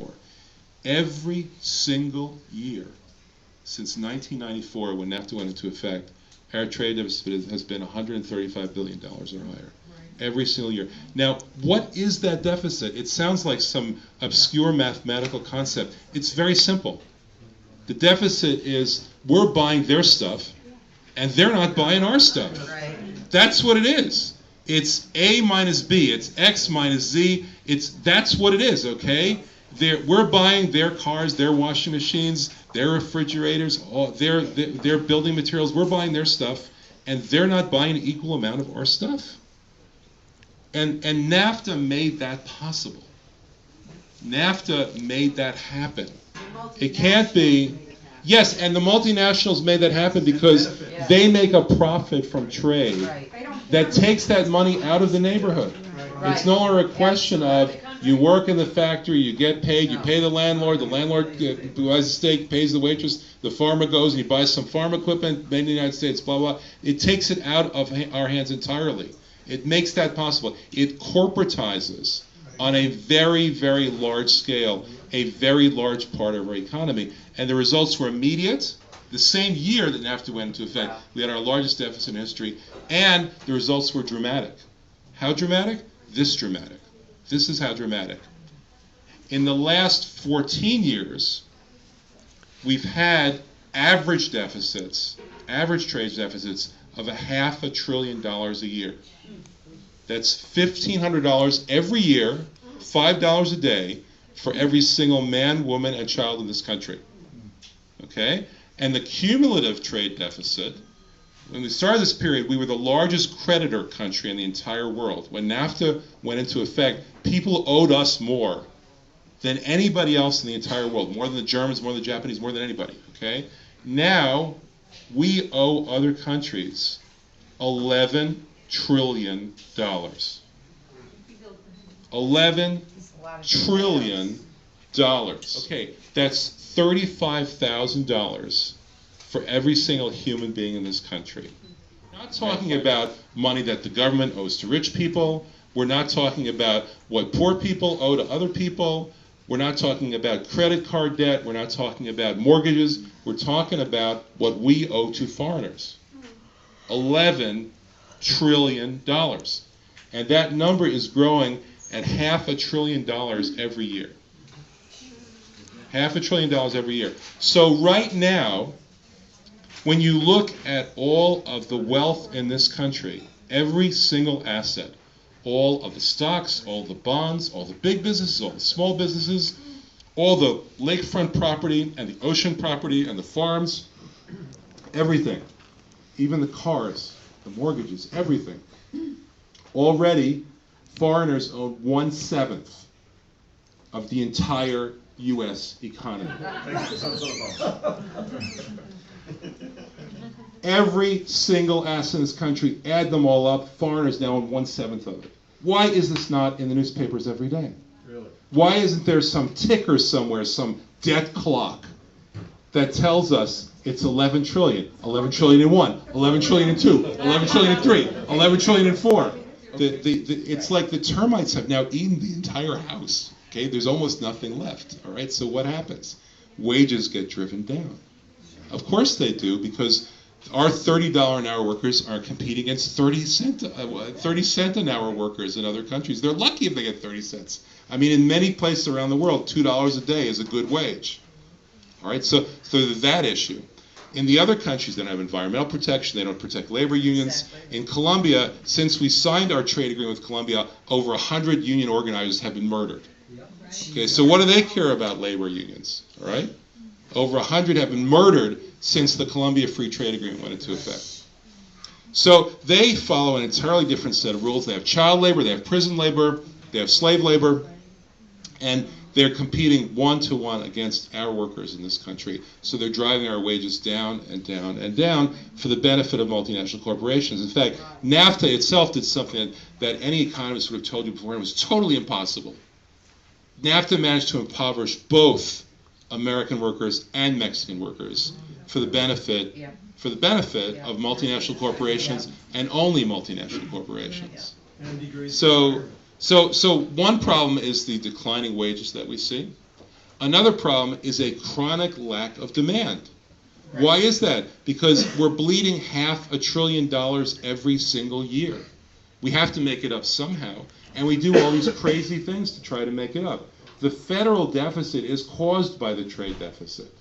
more. Every single year since 1994, when NAFTA went into effect, our trade deficit has been $135 billion or higher. Every single year. Now, what is that deficit? It sounds like some obscure mathematical concept. It's very simple. The deficit is we're buying their stuff, and they're not buying our stuff. That's what it is. It's A minus B. It's X minus Z. That's what it is, okay? We're buying their cars, their washing machines, their refrigerators, their building materials. We're buying their stuff, and they're not buying an equal amount of our stuff. And NAFTA made that possible. NAFTA made that happen. It can't be. Yes, and the multinationals made that happen because they make a profit from trade that takes that money out of the neighborhood. It's no longer a question of you work in the factory, you get paid, you pay the landlord who has a stake pays the waitress, the farmer goes and he buys some farm equipment made in the United States, blah, blah. It takes it out of our hands entirely. It makes that possible. It corporatizes on a very, very large scale a very large part of our economy. And the results were immediate. The same year that NAFTA went into effect, we had our largest deficit in history, and the results were dramatic. How dramatic? This dramatic. This is how dramatic. In the last 14 years, we've had average deficits, average trade deficits of $500 billion a year. That's $1,500 every year, $5 a day, for every single man, woman, and child in this country. Okay? And the cumulative trade deficit, when we started this period, we were the largest creditor country in the entire world. When NAFTA went into effect, people owed us more than anybody else in the entire world, more than the Germans, more than the Japanese, more than anybody. Okay? Now, we owe other countries $11 trillion. $11 trillion. Okay, that's $35,000 for every single human being in this country. We're not talking about money that the government owes to rich people. We're not talking about what poor people owe to other people. We're not talking about credit card debt. We're not talking about mortgages. We're talking about what we owe to foreigners. $11 trillion. And that number is growing at $500 billion every year. $500 billion every year. So right now, when you look at all of the wealth in this country, every single asset, all of the stocks, all the bonds, all the big businesses, all the small businesses, all the lakefront property and the ocean property and the farms, everything, even the cars, the mortgages, everything. Already, foreigners own 1/7 of the entire U.S. economy. Every single asset in this country, add them all up, foreigners now own 1/7 of it. Why is this not in the newspapers every day? Really? Why isn't there some ticker somewhere, some debt clock that tells us it's 11 trillion, 11 trillion in 1, 11 trillion in 2, 11 trillion in 3, 11 trillion in 4. It's like the termites have now eaten the entire house. Okay, there's almost nothing left. All right, so what happens? Wages get driven down. Of course they do, because our $30 an hour workers are competing against 30 cent an hour workers in other countries. They're lucky if they get 30 cents. I mean, in many places around the world, $2 a day is a good wage. All right, so there's that issue. In the other countries, they don't have environmental protection, they don't protect labor unions. Exactly. In Colombia, since we signed our trade agreement with Colombia, over 100 union organizers have been murdered. Okay, so what do they care about labor unions? All right? Over 100 have been murdered since the Colombia Free Trade Agreement went into effect. So they follow an entirely different set of rules. They have child labor, they have prison labor, they have slave labor, and they're competing one-to-one against our workers in this country. So they're driving our wages down and down and down for the benefit of multinational corporations. In fact, NAFTA itself did something that any economist would have told you before, and it was totally impossible. NAFTA managed to impoverish both American workers and Mexican workers for the benefit of multinational corporations and only multinational corporations. So one problem is the declining wages that we see. Another problem is a chronic lack of demand. Why is that? Because we're bleeding $500 billion every single year. We have to make it up somehow, and we do all these crazy things to try to make it up. The federal deficit is caused by the trade deficit.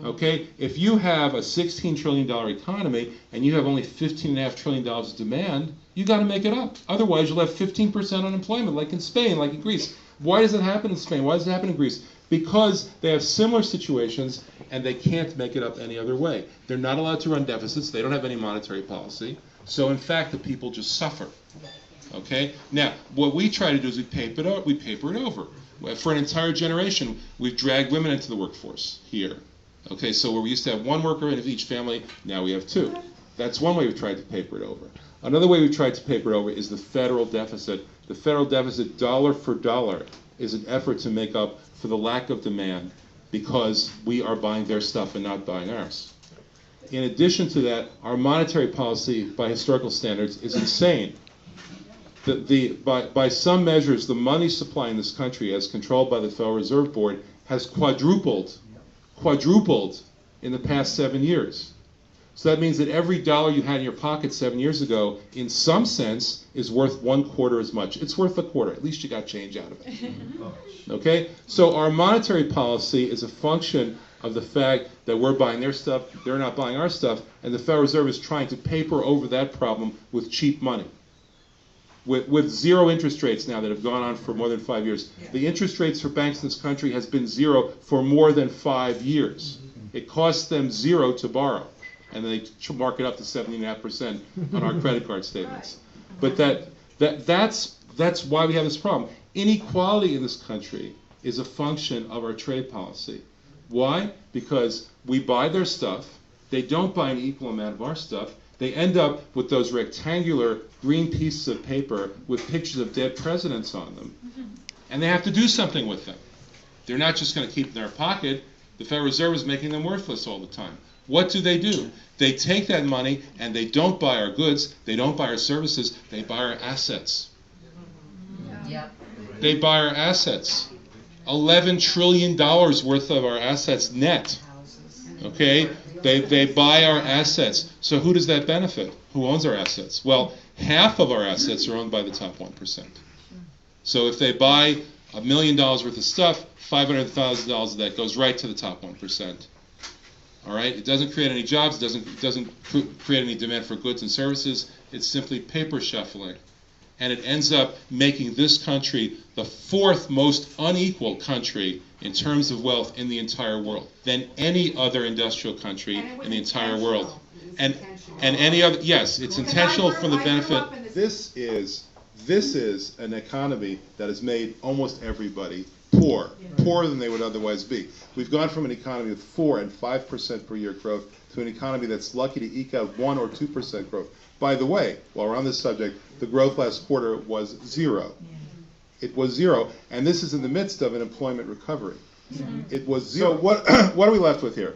Okay? If you have a $16 trillion economy and you have only $15.5 trillion of demand, you got to make it up. Otherwise, you'll have 15% unemployment, like in Spain, like in Greece. Why does it happen in Spain? Why does it happen in Greece? Because they have similar situations and they can't make it up any other way. They're not allowed to run deficits. They don't have any monetary policy. So in fact, the people just suffer. Okay? Now, what we try to do is we paper it over. For an entire generation, we've dragged women into the workforce here. Okay, so where we used to have one worker in each family, now we have two. That's one way we've tried to paper it over. Another way we've tried to paper it over is the federal deficit. The federal deficit, dollar for dollar, is an effort to make up for the lack of demand because we are buying their stuff and not buying ours. In addition to that, our monetary policy, by historical standards, is insane. By some measures, the money supply in this country, as controlled by the Federal Reserve Board, has quadrupled in the past 7 years. So that means that every dollar you had in your pocket 7 years ago, in some sense, is worth 1/4 as much. It's worth a quarter. At least you got change out of it. Okay? So our monetary policy is a function of the fact that we're buying their stuff, they're not buying our stuff, and the Federal Reserve is trying to paper over that problem with cheap money. With zero interest rates now that have gone on for more than 5 years. The interest rates for banks in this country has been zero for more than 5 years. It costs them zero to borrow, and they mark it up to 17.5% on our credit card statements. But that's why we have this problem. Inequality in this country is a function of our trade policy. Why? Because we buy their stuff, they don't buy an equal amount of our stuff, they end up with those rectangular green pieces of paper with pictures of dead presidents on them. And they have to do something with them. They're not just going to keep them in their pocket. The Federal Reserve is making them worthless all the time. What do? They take that money and they don't buy our goods, they don't buy our services, they buy our assets. They buy our assets. $11 trillion worth of our assets net. Okay? They buy our assets. So who does that benefit? Who owns our assets? Well, half of our assets are owned by the top 1%. So if they buy $1 million worth of stuff, $500,000 of that goes right to the top 1%. All right? It doesn't create any jobs. It doesn't create any demand for goods and services. It's simply paper shuffling. And it ends up making this country the fourth most unequal country in terms of wealth in the entire world than any other industrial country in the entire world. And any other, yes, it's intentional for the benefit. This is an economy that has made almost everybody poorer than they would otherwise be. We've gone from an economy with 4 and 5% per year growth to an economy that's lucky to eke out 1 or 2% growth. By the way, while we're on this subject, the growth last quarter was 0. It was 0, and this is in the midst of an employment recovery. It was 0. So what are we left with here?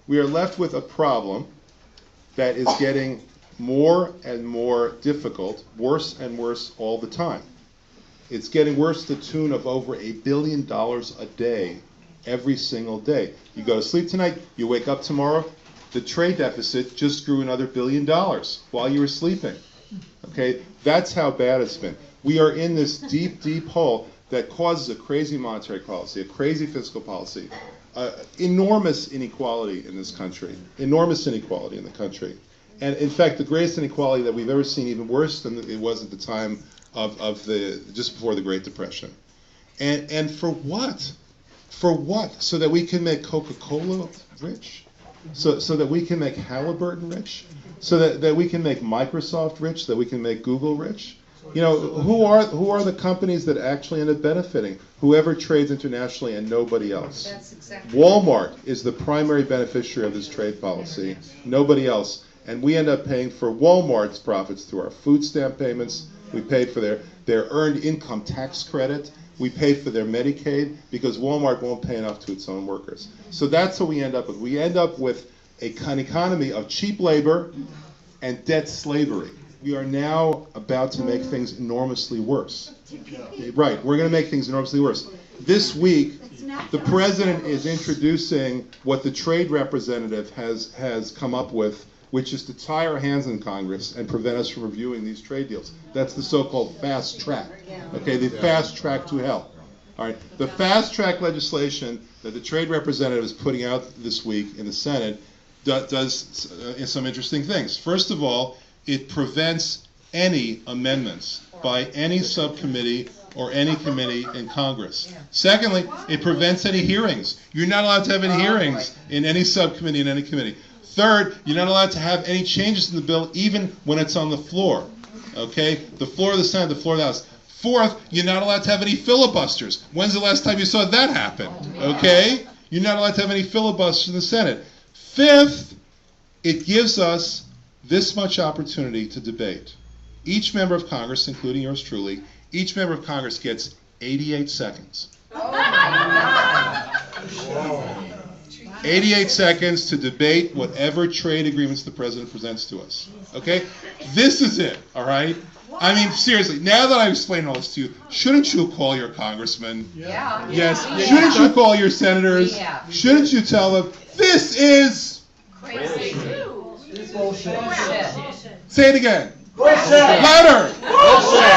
We are left with a problem that is getting more and more difficult, worse and worse all the time. It's getting worse to the tune of over $1 billion a day, every single day. You go to sleep tonight, you wake up tomorrow, the trade deficit just grew another $1 billion while you were sleeping. Okay, that's how bad it's been. We are in this deep, deep hole that causes a crazy monetary policy, a crazy fiscal policy, enormous inequality in this country, enormous inequality in the country. And in fact, the greatest inequality that we've ever seen, even worse than it was at the time of just before the Great Depression. And for what? For what? So that we can make Coca-Cola rich? So that we can make Halliburton rich? So that we can make Microsoft rich? That we can make Google rich? You know, who are the companies that actually end up benefiting? Whoever trades internationally and nobody else. That's exactly Walmart is the primary beneficiary of this trade policy. Nobody else. And we end up paying for Walmart's profits through our food stamp payments. We pay for their earned income tax credit. We pay for their Medicaid because Walmart won't pay enough to its own workers. So that's what we end up with. We end up with an economy of cheap labor and debt slavery. We are now about to make things enormously worse. Right, we're going to make things enormously worse. This week, the president is introducing what the trade representative has come up with, which is to tie our hands in Congress and prevent us from reviewing these trade deals. That's the so-called fast track. Okay, the fast track to hell. All right, the fast track legislation that the trade representative is putting out this week in the Senate does some interesting things. First of all, it prevents any amendments by any subcommittee or any committee in Congress. Secondly, it prevents any hearings. You're not allowed to have any hearings in any subcommittee, in any committee. Third, you're not allowed to have any changes in the bill even when it's on the floor. Okay? The floor of the Senate, the floor of the House. Fourth, you're not allowed to have any filibusters. When's the last time you saw that happen? Okay? You're not allowed to have any filibusters in the Senate. Fifth, it gives us this much opportunity to debate. Each member of Congress, including yours truly, each member of Congress gets 88 seconds. 88 seconds to debate whatever trade agreements the president presents to us. Okay? This is it, all right? I mean, seriously, now that I've explained all this to you, shouldn't you call your congressmen? Yeah. Yes. Shouldn't you call your senators? Yeah. Shouldn't you tell them, this is... Crazy. Bullshit. Say it again. Bullshit. Louder. Bullshit.